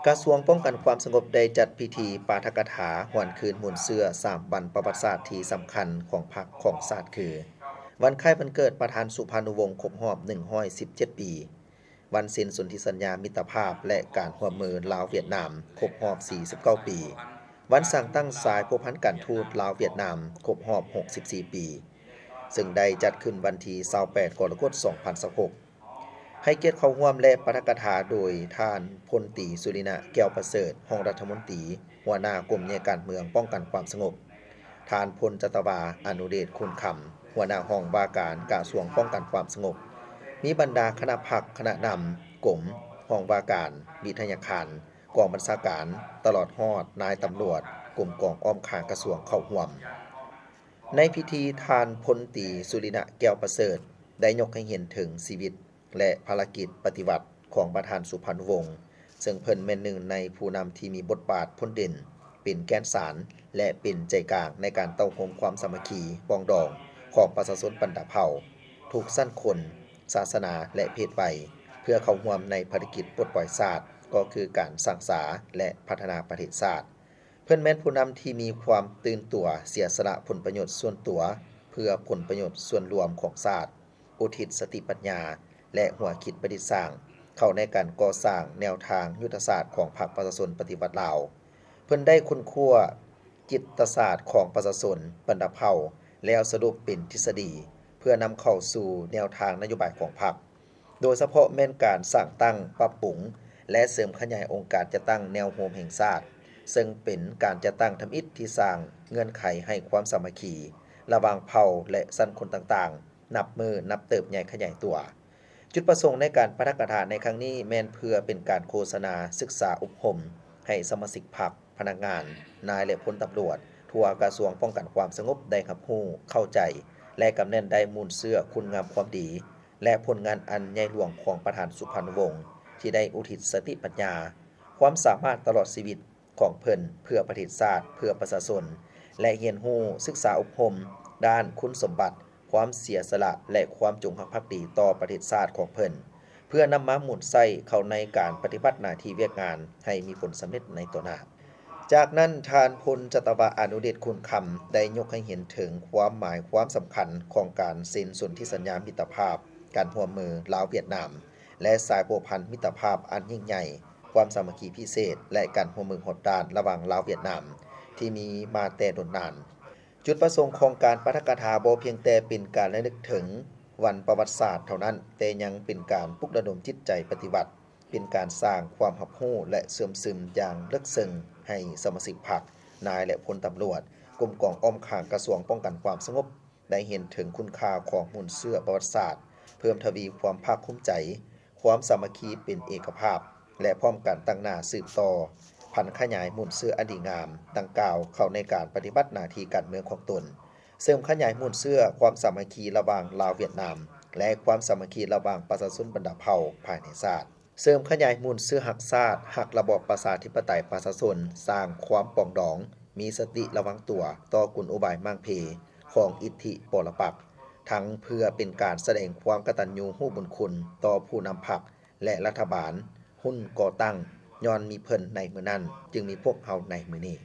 กระทรวงป้องกันความสงบได้จัดพิธีปาฐกถาหวนคืนหมุนเสื้อ3วันประวัติศาสตร์ที่สำคัญของพรรคของศาสตร์คือวันคล้ายวันเกิดประธานสุพรรณวงศ์ครบรอบ117 ปีวันเซ็นสนธิสัญญามิตรภาพและการร่วมมือลาวเวียดนามครบรอบ49 ปีวันสั่งตั้งสายพัวพันการทูตลาวเวียดนามครบรอบ64 ปีซึ่งได้จัดขึ้นวันที่28 กรกฎาคม 2026ให้เกียรติเข้าร่วมและปาฐกถาโดยท่านพลตรีสุรินะแก้วประเสริฐรองรัฐมนตรีหัวหน้ากรมการเมืองป้องกันความสงบท่านพลจัตวาอนุเดชคุณคำหัวหน้าห้องว่าการกระทรวงป้องกันความสงบมีบรรดาคณะพรรคคณะนำกรมห้องว่าการวิทยาคารกองบัญชาการตลอดฮอดนายตำรวจกรมกองอ้อมข้างกระทรวงเข้าร่วมในพิธีท่านพลตรีสุรินะแก้วประเสริฐได้ยกให้เห็นถึงชีวิตและภารกิจปฏิวัติของประธานสุพรรณวงศ์ซึ่งเพิ่นเป็นหนึ่งในผู้นำที่มีบทบาทพ้นเด่นเป็นแกนสารและเป็นใจกลางในการเต้าโฮมความสามัคคีปองดองของประชาชนบรรดาเผ่าทุกสั้นคนศาสนาและเพศวัยเพื่อเข้าร่วมในภารกิจปลดปล่อยชาติก็คือการสร้างสาและพัฒนาประเทศชาติเพิ่นแม่นผู้นำที่มีความตื่นตัวเสียสละผลประโยชน์ส่วนตัวเพื่อผลประโยชน์ส่วนรวมของชาติอุทิศสติปัญญาและหัวคิดประดิษฐ์สร้างเข้าในการก่อสร้างแนวทางยุทธศาสตร์ของพรรคประชาชนปฏิวัติลาวเพิ่นได้ค้นคว้าจิตศาสตร์ของประชาชนบรรดาเผ่าแล้วสรุปเป็นทฤษฎีเพื่อนำเข้าสู่แนวทางนโยบายของพรรคโดยเฉพาะแม่นการสร้างตั้งปรับปรุงและเสริมขยายองค์การจัดตั้งแนวโฮมแห่งชาติซึ่งเป็นการจัดตั้งทำอิฐที่สร้างเงื่อนไขให้ความสามัคคีระหว่างเผ่าและสั้นคนต่างๆนับมือนับเติบใหญ่ขยายตัวจุดประสงค์ในการปาฐกถาในครั้งนี้แม่นเพื่อเป็นการโฆษณาศึกษาอบรมให้สมาชิกพรรคพนักงานนายและพลตำรวจทั่วกระทรวงป้องกันความสงบได้รับรู้เข้าใจและกำเนิดได้มูลเชื่อคุณงามความดีและผลงานอันใหญ่หลวงของประธานสุพรรณวงศ์ที่ได้อุทิศสติปัญญาความสามารถตลอดชีวิตของเพิ่นเพื่อประเทศชาติเพื่อประชาชนและเรียนรู้ศึกษาอบรมด้านคุณสมบัติความเสียสละและความจงรักภักดีต่อประเทศชาติของเพิ่นเพื่อนำมาหมุนใส่เข้าในการปฏิบัติหน้าที่เวียกงานให้มีผลสำเร็จในตัวหน้าจากนั้นทานพลจัตวาอนุเดชคุณคำได้ยกให้เห็นถึงความหมายความสำคัญของการเซ็นสนธิสัญญามิตรภาพการร่วมมือลาวเวียดนามและสายพัวพันมิตรภาพอันยิ่งใหญ่ความสามัคคีพิเศษและการร่วมมือหดด้านระหว่างลาวเวียดนามที่มีมาแต่ดนนานจุดประสงค์ของการปาฐกถาบ่เพียงแต่เป็นการระลึกถึงวันประวัติศาสตร์เท่านั้นแต่ยังเป็นการปลุกระดมจิตใจปฏิบัติเป็นการสร้างความรับรู้และเสื่อมซึมอย่างลึกซึ้งให้สมาชิกพรรคนายและพลตำรวจกรมกองอ้อมข้างกระทรวงป้องกันความสงบได้เห็นถึงคุณค่าของมูลเชื่อประวัติศาสตร์เพิ่มทวีความภาคภูมิใจความสามัคคีเป็นเอกภาพและพร้อมกันตั้งหน้าสืบต่อพันขยายมูลเชื่ออดีงามดังกล่าวเข้าในการปฏิบัติหน้าที่การเมืองของตนเสริมขยายมูลเชื่อความสามัคคีระหว่างลาวเวียดนามและความสามัคคีระหว่างประชาชนบรรดาเผ่าภายในชาติเสริมขยายมูลเชื่อหักชาติหักระบอบประชาธิปไตยประชาชนสร้างความปรองดองมีสติระวังตัวต่อกลอุบายมั่งเพของอิทธิปรปักษ์ทั้งเพื่อเป็นการแสดงความกตัญญูรู้บุญคุณต่อผู้นำพรรคและรัฐบาลหุ้นก่อตั้งย้อนมีเพิ่นในมื้อนั้นจึงมีพวกเฮาในมื้อนี้